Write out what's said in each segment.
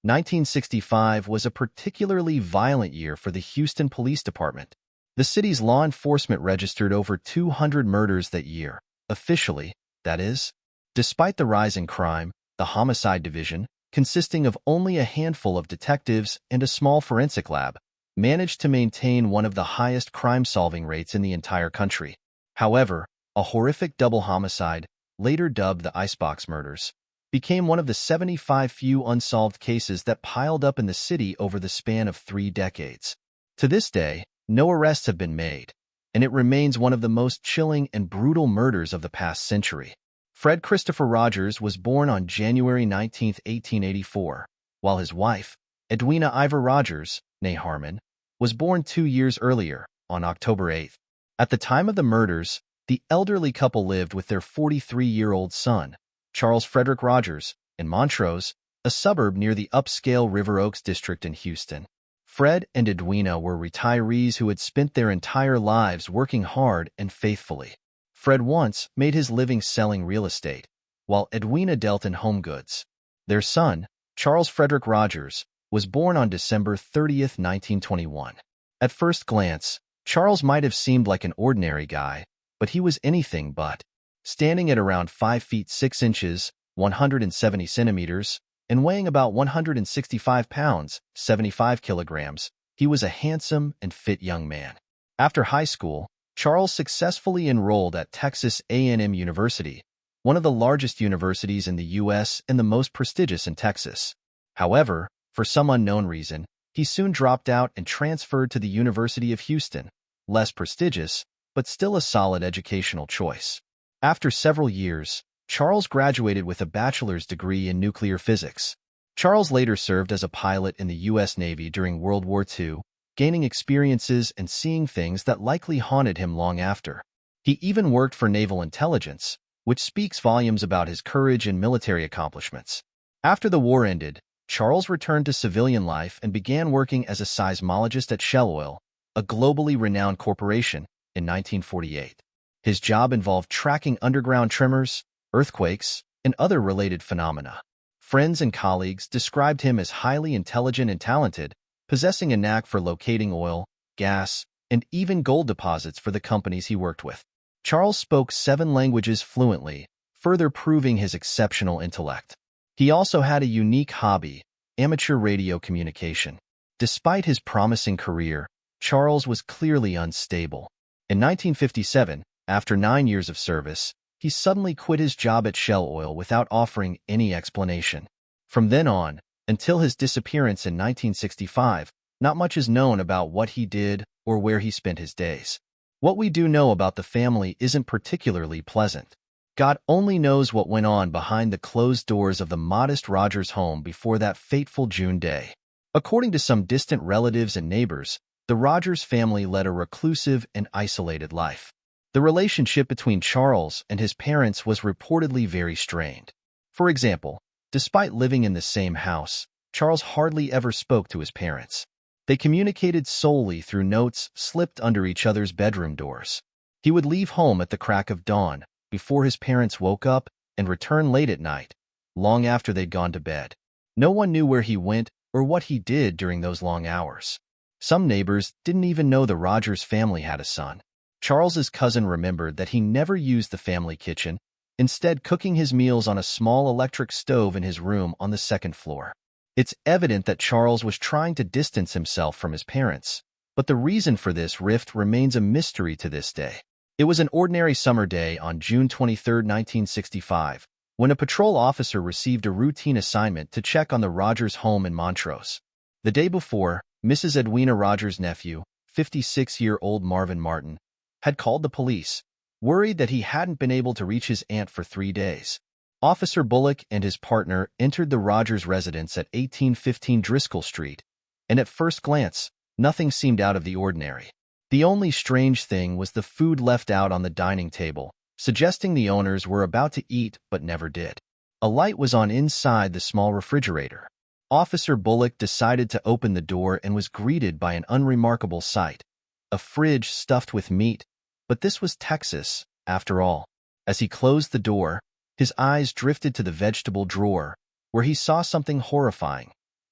1965 was a particularly violent year for the Houston Police Department. The city's law enforcement registered over 200 murders that year, officially, that is. Despite the rise in crime, the Homicide Division, consisting of only a handful of detectives and a small forensic lab, managed to maintain one of the highest crime-solving rates in the entire country. However, a horrific double homicide, later dubbed the Icebox Murders, became one of the 75 few unsolved cases that piled up in the city over the span of 3 decades. To this day, no arrests have been made, and it remains one of the most chilling and brutal murders of the past century. Fred Christopher Rogers was born on January 19, 1884, while his wife, Edwina Ivor Rogers, née Harmon, was born 2 years earlier, on October 8. At the time of the murders, the elderly couple lived with their 43-year-old son, Charles Frederick Rogers, in Montrose, a suburb near the upscale River Oaks district in Houston. Fred and Edwina were retirees who had spent their entire lives working hard and faithfully. Fred once made his living selling real estate, while Edwina dealt in home goods. Their son, Charles Frederick Rogers, was born on December 30, 1921. At first glance, Charles might have seemed like an ordinary guy, but he was anything but. Standing at around 5 feet 6 inches, 170 centimeters, and weighing about 165 pounds, 75 kilograms, he was a handsome and fit young man. After high school, Charles successfully enrolled at Texas A&M University, one of the largest universities in the U.S. and the most prestigious in Texas. However, for some unknown reason, he soon dropped out and transferred to the University of Houston, less prestigious, but still a solid educational choice. After several years, Charles graduated with a bachelor's degree in nuclear physics. Charles later served as a pilot in the U.S. Navy during World War II, gaining experiences and seeing things that likely haunted him long after. He even worked for naval intelligence, which speaks volumes about his courage and military accomplishments. After the war ended, Charles returned to civilian life and began working as a seismologist at Shell Oil, a globally renowned corporation, in 1948. His job involved tracking underground tremors, earthquakes, and other related phenomena. Friends and colleagues described him as highly intelligent and talented, possessing a knack for locating oil, gas, and even gold deposits for the companies he worked with. Charles spoke 7 languages fluently, further proving his exceptional intellect. He also had a unique hobby, amateur radio communication. Despite his promising career, Charles was clearly unstable. In 1957, after 9 years of service, he suddenly quit his job at Shell Oil without offering any explanation. From then on, until his disappearance in 1965, not much is known about what he did or where he spent his days. What we do know about the family isn't particularly pleasant. God only knows what went on behind the closed doors of the modest Rogers home before that fateful June day. According to some distant relatives and neighbors, the Rogers family led a reclusive and isolated life. The relationship between Charles and his parents was reportedly very strained. For example, despite living in the same house, Charles hardly ever spoke to his parents. They communicated solely through notes slipped under each other's bedroom doors. He would leave home at the crack of dawn, before his parents woke up, and return late at night, long after they'd gone to bed. No one knew where he went or what he did during those long hours. Some neighbors didn't even know the Rogers family had a son. Charles's cousin remembered that he never used the family kitchen, instead cooking his meals on a small electric stove in his room on the 2nd floor. It's evident that Charles was trying to distance himself from his parents, but the reason for this rift remains a mystery to this day. It was an ordinary summer day on June 23, 1965, when a patrol officer received a routine assignment to check on the Rogers home in Montrose. The day before, Mrs. Edwina Rogers' nephew, 56-year-old Marvin Martin, had called the police, worried that he hadn't been able to reach his aunt for 3 days. Officer Bullock and his partner entered the Rogers residence at 1815 Driscoll Street, and at first glance, nothing seemed out of the ordinary. The only strange thing was the food left out on the dining table, suggesting the owners were about to eat but never did. A light was on inside the small refrigerator. Officer Bullock decided to open the door and was greeted by an unremarkable sight: a fridge stuffed with meat. But this was Texas, after all. As he closed the door, his eyes drifted to the vegetable drawer, where he saw something horrifying: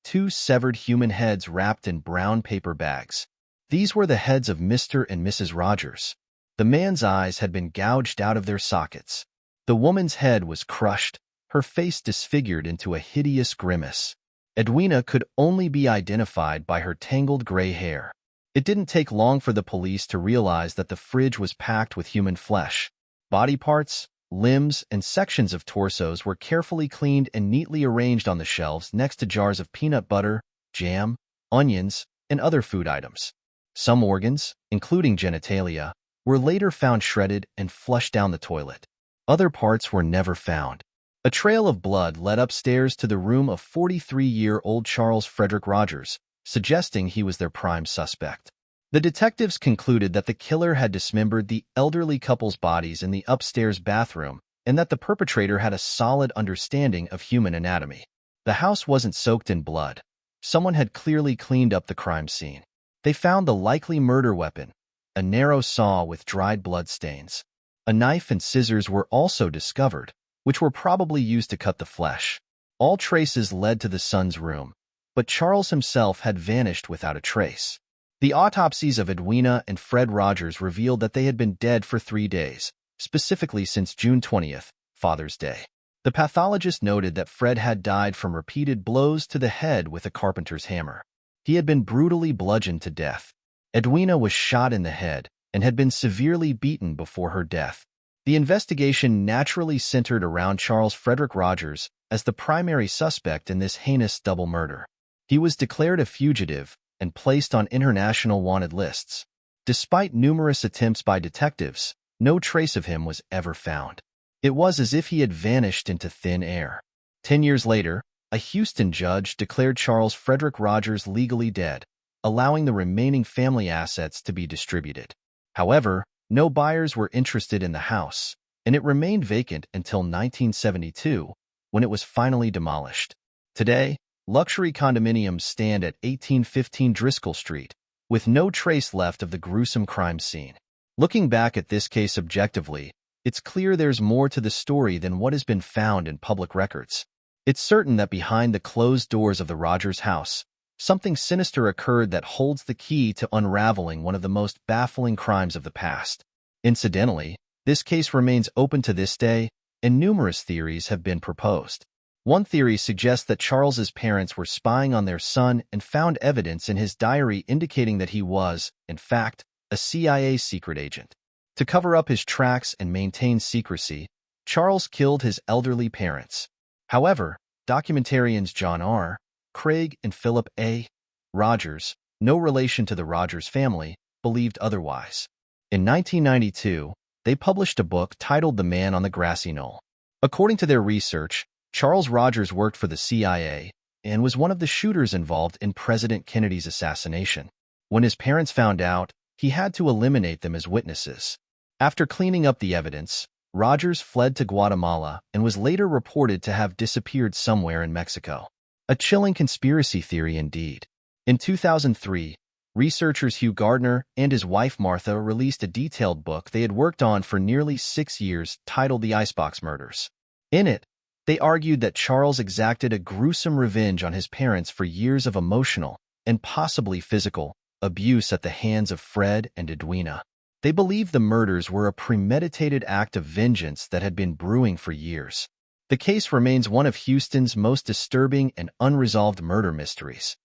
two severed human heads wrapped in brown paper bags. These were the heads of Mr. and Mrs. Rogers. The man's eyes had been gouged out of their sockets. The woman's head was crushed, her face disfigured into a hideous grimace. Edwina could only be identified by her tangled gray hair. It didn't take long for the police to realize that the fridge was packed with human flesh. Body parts, limbs, and sections of torsos were carefully cleaned and neatly arranged on the shelves next to jars of peanut butter, jam, onions, and other food items. Some organs, including genitalia, were later found shredded and flushed down the toilet. Other parts were never found. A trail of blood led upstairs to the room of 43-year-old Charles Frederick Rogers, suggesting he was their prime suspect. The detectives concluded that the killer had dismembered the elderly couple's bodies in the upstairs bathroom and that the perpetrator had a solid understanding of human anatomy. The house wasn't soaked in blood. Someone had clearly cleaned up the crime scene. They found the likely murder weapon, a narrow saw with dried blood stains. A knife and scissors were also discovered, which were probably used to cut the flesh. All traces led to the son's room, but Charles himself had vanished without a trace. The autopsies of Edwina and Fred Rogers revealed that they had been dead for 3 days, specifically since June 20th, Father's Day. The pathologist noted that Fred had died from repeated blows to the head with a carpenter's hammer. He had been brutally bludgeoned to death. Edwina was shot in the head and had been severely beaten before her death. The investigation naturally centered around Charles Frederick Rogers as the primary suspect in this heinous double murder. He was declared a fugitive and placed on international wanted lists. Despite numerous attempts by detectives, no trace of him was ever found. It was as if he had vanished into thin air. 10 years later, a Houston judge declared Charles Frederick Rogers legally dead, allowing the remaining family assets to be distributed. However, no buyers were interested in the house, and it remained vacant until 1972, when it was finally demolished. Today, luxury condominiums stand at 1815 Driscoll Street, with no trace left of the gruesome crime scene. Looking back at this case objectively, it's clear there's more to the story than what has been found in public records. It's certain that behind the closed doors of the Rogers house, something sinister occurred that holds the key to unraveling one of the most baffling crimes of the past. Incidentally, this case remains open to this day, and numerous theories have been proposed. One theory suggests that Charles's parents were spying on their son and found evidence in his diary indicating that he was, in fact, a CIA secret agent. To cover up his tracks and maintain secrecy, Charles killed his elderly parents. However, documentarians John R. Craig and Philip A. Rogers, no relation to the Rogers family, believed otherwise. In 1992, they published a book titled The Man on the Grassy Knoll. According to their research, Charles Rogers worked for the CIA and was one of the shooters involved in President Kennedy's assassination. When his parents found out, he had to eliminate them as witnesses. After cleaning up the evidence, Rogers fled to Guatemala and was later reported to have disappeared somewhere in Mexico. A chilling conspiracy theory indeed. In 2003, researchers Hugh Gardner and his wife Martha released a detailed book they had worked on for nearly 6 years titled The Icebox Murders. In it, they argued that Charles exacted a gruesome revenge on his parents for years of emotional, and possibly physical, abuse at the hands of Fred and Edwina. They believed the murders were a premeditated act of vengeance that had been brewing for years. The case remains one of Houston's most disturbing and unresolved murder mysteries.